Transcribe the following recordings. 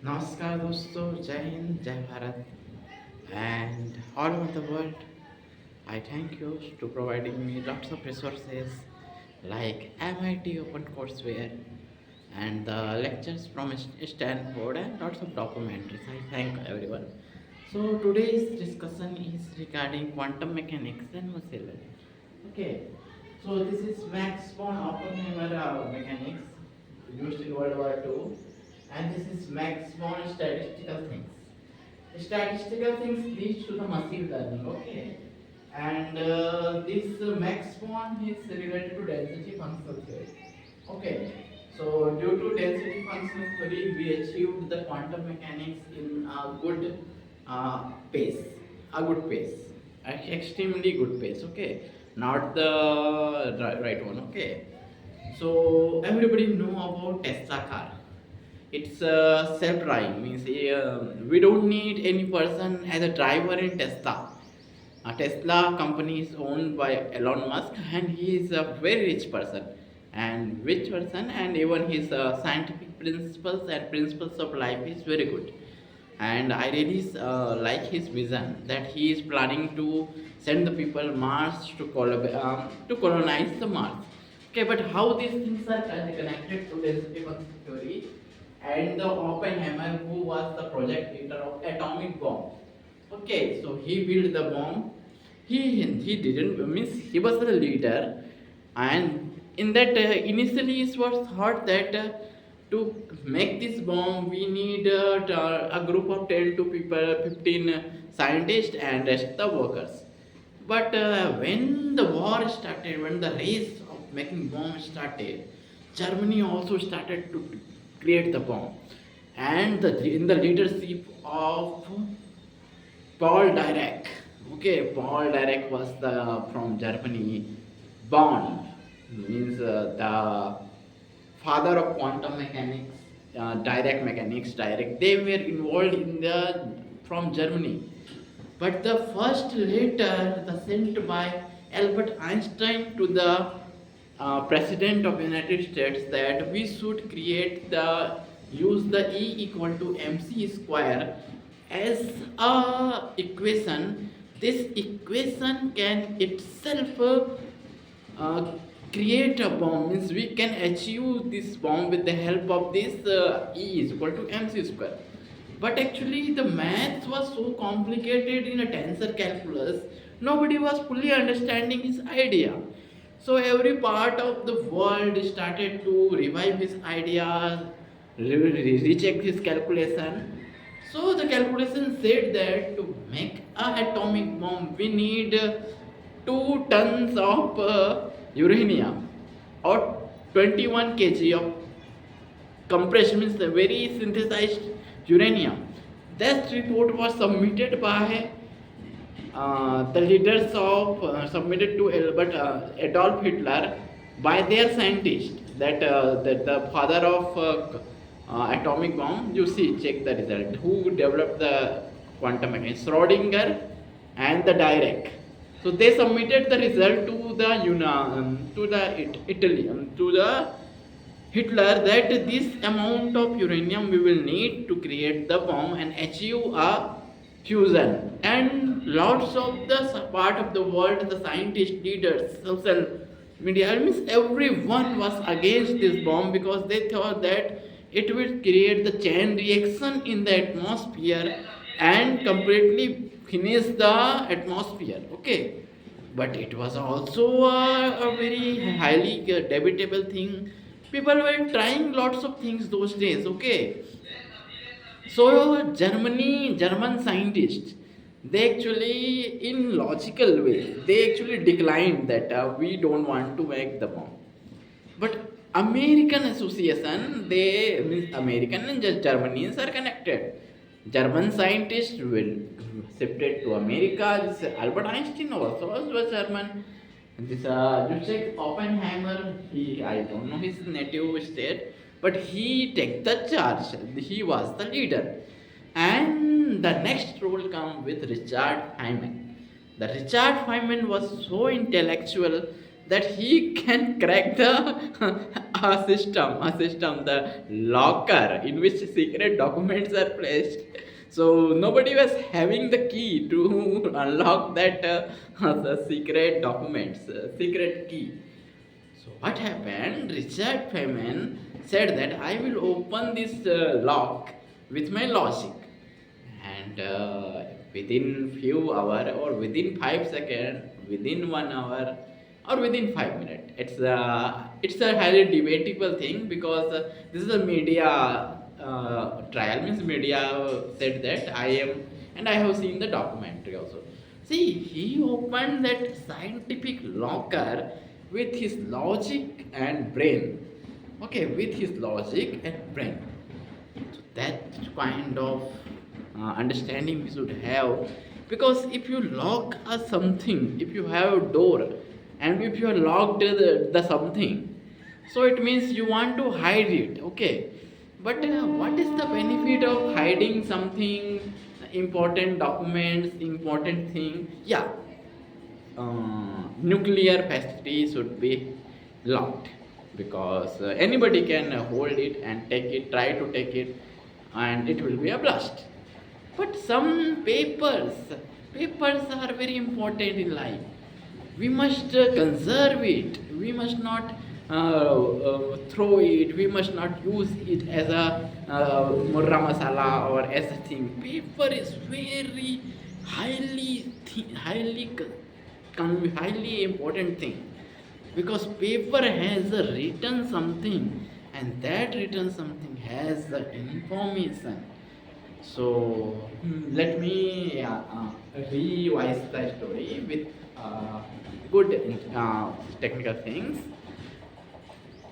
नमस्कार दोस्तों, जय हिंद, जय Bharat, and all over the world. I thank you to providing me lots of resources like MIT OpenCourseware and the lectures from Stanford and lots of documentaries. I thank everyone. So today's discussion is regarding quantum mechanics and machine learning. Okay, so this is Max von Oppenheimer mechanics used in World War II, and this is Max von statistical things. Statistical things leads to the machine learning. Okay, and this Max von is related to density function theory. Okay, so due to density function theory, we achieved the quantum mechanics in a good pace, a good pace, extremely good pace. Okay, not the right one. Okay, so everybody know about Tesla car. It's self-driving, means we don't need any person as a driver in Tesla. Tesla company is owned by Elon Musk, and he is a very rich person, and even his scientific principles and principles of life is very good. And I really like his vision that he is planning to send the people Mars to colonize the Mars. Okay, but how these things are connected to density function theory and the Oppenheimer, who was the project leader of atomic bomb. Okay, so he built the bomb. He didn't means he was the leader, and in that initially it was thought that to make this bomb we need a group of 10 to people, 15 scientists and rest the workers. But when the war started, when the race of making bomb started, Germany also started to create the bomb, and in the leadership of Paul Dirac. Okay, Paul Dirac was the from Germany. Born means the father of quantum mechanics, direct mechanics, direct. They were involved in the from Germany. But the first letter, the sent by Albert Einstein to the president of United States, that we should create the use the E equal to mc square as a equation. This equation can itself uh, create a bomb, means we can achieve this bomb with the help of this E is equal to mc square. But actually the maths was so complicated in a tensor calculus, nobody was fully understanding his idea. So every part of the world started to revive his ideas, recheck his calculation. So the calculation said that to make a atomic bomb, we need 2 tons of uranium or 21 kg of compressed, means the very synthesized uranium. That report was submitted by the leaders of submitted to Adolf Hitler by their scientist, that the father of atomic bomb. You see, check the result. Who developed the quantum mechanics? Schrodinger and the Dirac. So they submitted the result to the Italy, to the Hitler, that this amount of uranium we will need to create the bomb and achieve a fusion. And lots of the part of the world, the scientists, leaders, social media, means everyone was against this bomb because they thought that it will create the chain reaction in the atmosphere and completely finish the atmosphere. Okay, but it was also a very highly debatable thing. People were trying lots of things those days. Okay, so German scientists, they actually in logical way they actually declined that we don't want to make the bomb. But American association, they means American and just Germans are connected. German scientists will shifted to America. This Albert Einstein also was German. And this Joseph Oppenheimer, he, I don't know his native state, but he take the charge. He was the leader. And the next role come with Richard Feynman. The Richard Feynman was so intellectual that he can crack the the locker in which secret documents are placed. So nobody was having the key to unlock that the secret documents, secret key. So what happened? Richard Feynman said that I will open this lock with my logic, and within few hour or within 5 seconds, within 1 hour, or within 5 minutes. It's a highly debatable thing because this is a media trial. Means media said that I am, and I have seen the documentary also. See, he opened that scientific locker with his logic and brain. Okay, with his logic and brain. So that kind of understanding we should have, because if you lock a something, if you have a door and if you are locked the something, so it means you want to hide it, okay, but what is the benefit of hiding something, important documents, important thing? Yeah, nuclear facility should be locked, because anybody can hold it and take it, try to take it, and it will be a blast. But some papers are very important in life. We must conserve it. We must not throw it. We must not use it as a murra masala or as a thing. Paper is very highly important thing, because paper has written something, and that written something has the information. So let me revise the story with good technical things.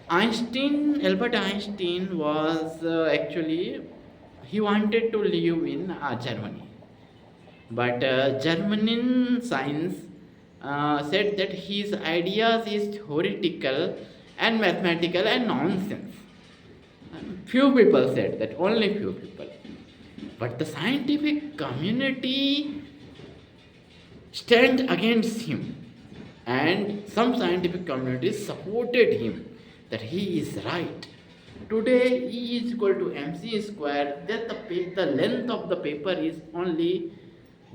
Albert Einstein was actually, he wanted to live in Germany, but German science said that his ideas is theoretical and mathematical and nonsense. Few people said that, only few people. But the scientific community stand against him, and some scientific communities supported him that he is right. Today E is equal to mc square, that the length of the paper is only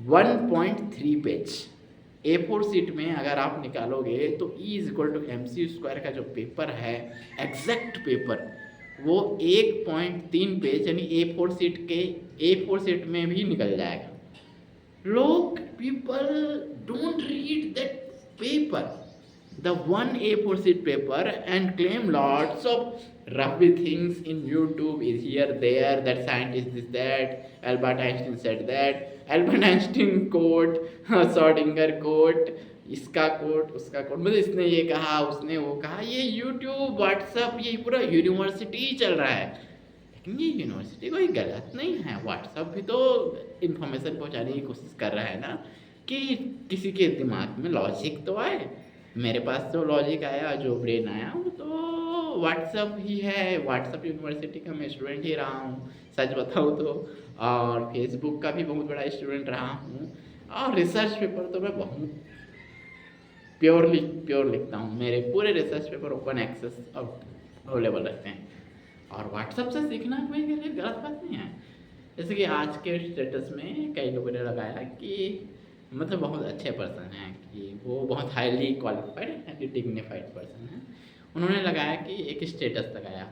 1.3 page. A4 sheet में अगर आप निकालोगे तो E is equal to M C square का जो paper है, exact paper, वो 1.3 page यानी A4 सीट में भी निकल जाएगा. लोग, people don't read that paper, the one A4 sheet paper, and claim lots of rubby things in YouTube, is here, there, that scientist is that, Albert Einstein said that, Albert Einstein quote, Schrödinger quote, इसका coat उसका coat, मतलब इसने ये कहा उसने वो कहा. ये यूट्यूब, व्हाट्सअप, ये पूरा यूनिवर्सिटी चल रहा है. लेकिन ये यूनिवर्सिटी कोई गलत नहीं है. व्हाट्सअप भी तो इन्फॉर्मेशन पहुंचाने की कोशिश कर रहा है ना, कि किसी के दिमाग में लॉजिक तो आए. मेरे पास जो लॉजिक आया, जो ब्रेन आया, वो तो व्हाट्सअप ही है. व्हाट्सअप यूनिवर्सिटी का मैं स्टूडेंट ही रहा हूँ, सच बताऊँ तो. और फेसबुक का भी बहुत बड़ा स्टूडेंट रहा हूँ. और रिसर्च पेपर तो मैं बहुत प्योर लिखता हूँ. मेरे पूरे research paper open access available रहते हैं. और व्हाट्सअप से सीखना कोई के लिए गलत बात नहीं है. जैसे कि आज के स्टेटस में कई लोगों ने लगाया कि मतलब बहुत अच्छे पर्सन हैं, कि वो बहुत highly qualified highly dignified person हैं. उन्होंने लगाया कि एक स्टेटस लगाया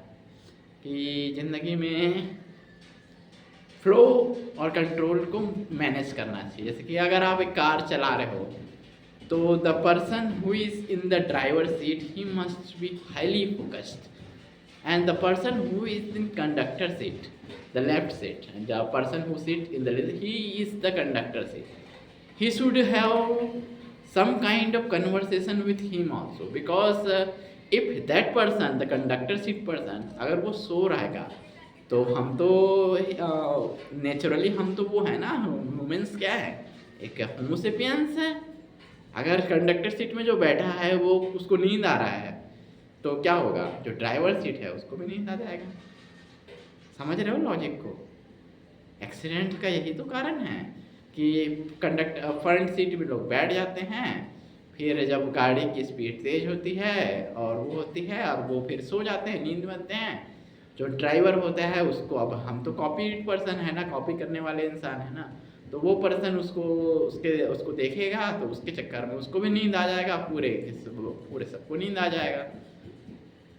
कि ज़िंदगी में फ्लो और कंट्रोल को मैनेज करना चाहिए. जैसे कि अगर आप एक कार चला रहे हो, तो the person who is in the driver seat, he must be highly focused, and the person who is in conductor seat, the left seat, and the person who sits in the left, he is the conductor seat. He should have some kind of conversation with him also, because if that person, the conductor seat person, अगर वो सो रहेगा, तो हम तो naturally हम तो वो है ना, ह्यूमंस क्या है, एक होमोसेपियंस है. अगर कंडक्टर सीट में जो बैठा है वो उसको नींद आ रहा है, तो क्या होगा, जो ड्राइवर सीट है उसको भी नींद आ जाएगा. समझ रहे हो लॉजिक को? एक्सीडेंट का यही तो कारण है कि फ्रंट सीट में लोग बैठ जाते हैं फिर जब गाड़ी की स्पीड तेज़ होती है और वो होती है और वो फिर सो जाते हैं, नींद में आते हैं। जो ड्राइवर होता है उसको, अब हम तो कॉपी पर्सन है ना, कॉपी करने वाले इंसान है ना, तो वो पर्सन उसको देखेगा तो उसके चक्कर में उसको भी नींद आ जाएगा, पूरे सबको नींद आ जाएगा।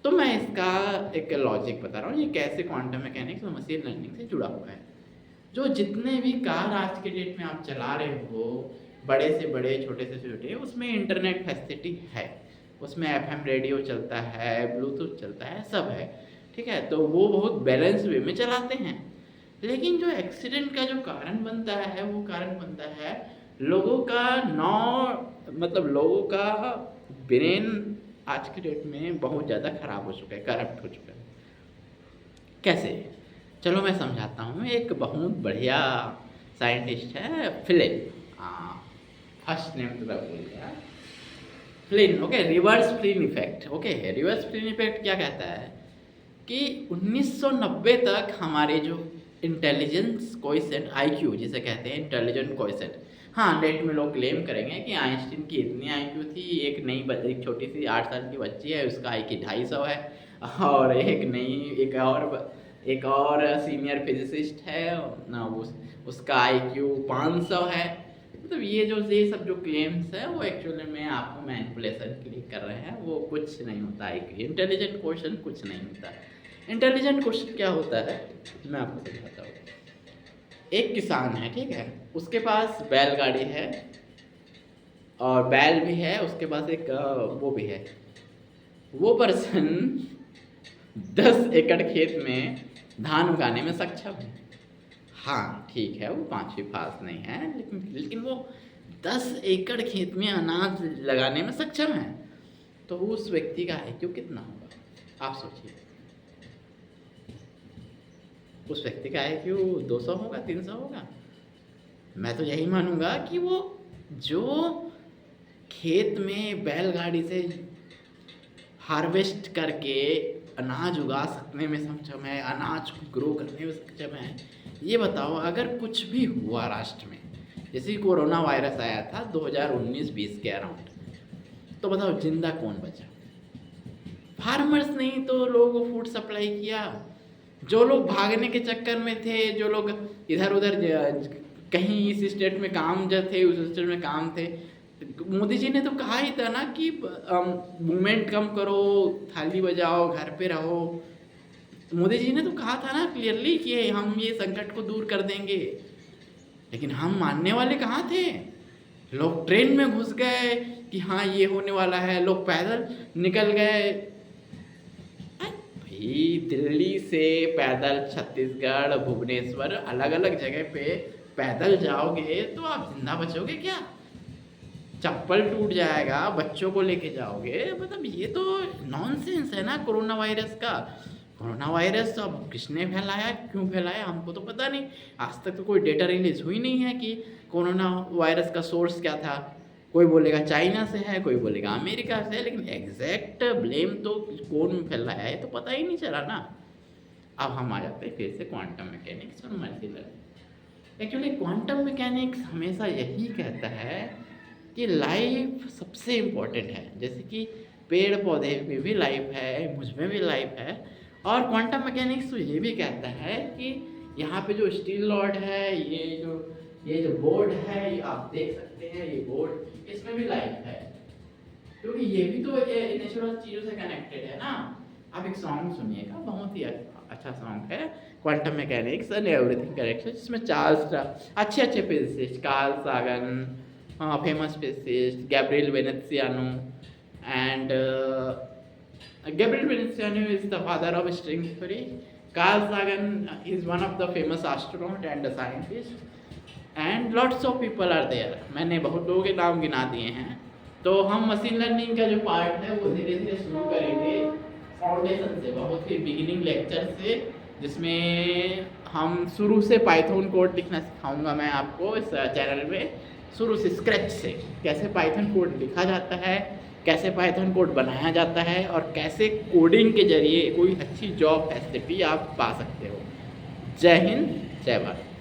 तो मैं इसका एक लॉजिक बता रहा हूँ, ये कैसे क्वांटम मैकेनिक्स और मशीन लर्निंग से जुड़ा हुआ है। जो जितने भी कार आज के डेट में आप चला रहे हो, बड़े से बड़े, छोटे से छोटे, उसमें इंटरनेट फैसिलिटी है, उसमें एफएम रेडियो चलता है, ब्लूटूथ चलता है, सब है, ठीक है। तो वो बहुत बैलेंस वे में चलाते हैं। लेकिन जो एक्सीडेंट का जो कारण बनता है, वो कारण बनता है लोगों का लोगों का ब्रेन आज की डेट में बहुत ज़्यादा खराब हो चुका है, करप्ट हो चुका है। कैसे? चलो मैं समझाता हूँ। एक बहुत बढ़िया साइंटिस्ट है, फ्लिन, फर्स्ट नेम तो मैं भूल गया, Flint, okay, reverse Flint effect. Okay, reverse Flint effect क्या कहता है कि 1990 तक हमारे जो इंटेलिजेंस कोएफिशिएंट, आईक्यू जिसे कहते हैं, इंटेलिजेंट कोएफिशिएंट, हाँ, नेट में लोग क्लेम करेंगे कि आइंस्टीन की इतनी आईक्यू थी, एक छोटी सी 8 साल की बच्ची है, उसका आईक्यू 250 है, और एक और सीनियर फिजिसिस्ट है ना, उसका आईक्यू 500 है। मतलब ये सब जो क्लेम्स है वो एक्चुअली में आपको मैनिपुलेशन के लिए कर रहे हैं, वो कुछ नहीं होता। आईक्यू, इंटेलिजेंट क्वेश्चन कुछ नहीं होता। इंटेलिजेंट क्वेश्चन क्या होता है मैं आपको समझाता हूँ। एक किसान है, ठीक है, उसके पास बैलगाड़ी है और बैल भी है, उसके पास एक वो भी है। वो पर्सन 10 एकड़ खेत में धान उगाने में सक्षम है। हाँ ठीक है, वो 5वीं पास नहीं है, लेकिन वो 10 एकड़ खेत में अनाज लगाने में सक्षम है। तो उस व्यक्ति का आईक्यू कितना होगा आप सोचिए। उस व्यक्ति का आईक्यू 200 होगा, 300 होगा। मैं तो यही मानूंगा कि वो जो खेत में बैलगाड़ी से हार्वेस्ट करके अनाज उगा सकने में सक्षम है, अनाज को ग्रो करने में सक्षम है। ये बताओ, अगर कुछ भी हुआ राष्ट्र में, जैसे कोरोना वायरस आया था 2019-20 के अराउंड, तो बताओ जिंदा कौन बचा? फार्मर्स ने ही तो लोगों को फूड सप्लाई किया। जो लोग भागने के चक्कर में थे, जो लोग इधर उधर कहीं इस स्टेट में काम जो थे, उस स्टेट में काम थे, मोदी जी ने तो कहा ही था ना कि मूवमेंट कम करो, थाली बजाओ, घर पे रहो। मोदी जी ने तो कहा था ना क्लियरली कि हम ये संकट को दूर कर देंगे। लेकिन हम मानने वाले कहाँ थे? लोग ट्रेन में घुस गए कि हाँ ये होने वाला है, लोग पैदल निकल गए। भाई दिल्ली से पैदल छत्तीसगढ़, भुवनेश्वर, अलग अलग जगह पे पैदल जाओगे तो आप जिंदा बचोगे क्या? चप्पल टूट जाएगा, बच्चों को लेके जाओगे। मतलब ये तो नॉनसेंस है ना कोरोना वायरस का। कोरोना वायरस अब किसने फैलाया, क्यों फैलाया, हमको तो पता नहीं। आज तक तो कोई डेटा रिलीज हुई नहीं है कि कोरोना वायरस का सोर्स क्या था। कोई बोलेगा चाइना से है, कोई बोलेगा अमेरिका से है, लेकिन एग्जैक्ट ब्लेम तो कौन फैलाया है तो पता ही नहीं चला ना। अब हम आ जाते हैं फिर से क्वांटम मैकेनिक्स और multi learning. Actually quantum mechanics हमेशा यही कहता है कि लाइफ सबसे इम्पोर्टेंट है। जैसे कि पेड़ पौधे में भी लाइफ है, मुझ में भी लाइफ है। और क्वांटम मैकेनिक्स तो ये भी कहता है कि यहाँ पे जो स्टील रॉड है, ये जो बोर्ड है, ये आप देख सकते हैं, ये बोर्ड, इसमें भी लाइफ है, क्योंकि ये भी तो नेचुरल चीज़ों से कनेक्टेड है ना। आप एक सॉन्ग सुनिएगा, बहुत ही अच्छा सॉन्ग है, quantum mechanics and everything correct, जिसमें अच्छे physicist, Karl Sagan, famous physicist, Gabriel Veneziano, and Gabriel Veneziano is the father of string theory. Carl Sagan is one of the famous astronaut and a scientist, and lots of people are there. मैंने बहुत लोगों के नाम गिना दिए हैं। तो हम मशीन लर्निंग का जो पार्ट है वो धीरे धीरे शुरू करेंगे फाउंडेशन से, बहुत ही बिगिनिंग लेक्चर से, जिसमें हम शुरू से पाइथन कोड लिखना सिखाऊंगा मैं आपको इस चैनल में। शुरू से स्क्रैच से कैसे पाइथन कोड लिखा जाता है, कैसे पाइथन कोड बनाया जाता है, और कैसे कोडिंग के जरिए कोई अच्छी जॉब फैसिलिटी आप पा सकते हो। जय हिंद, जय भारत।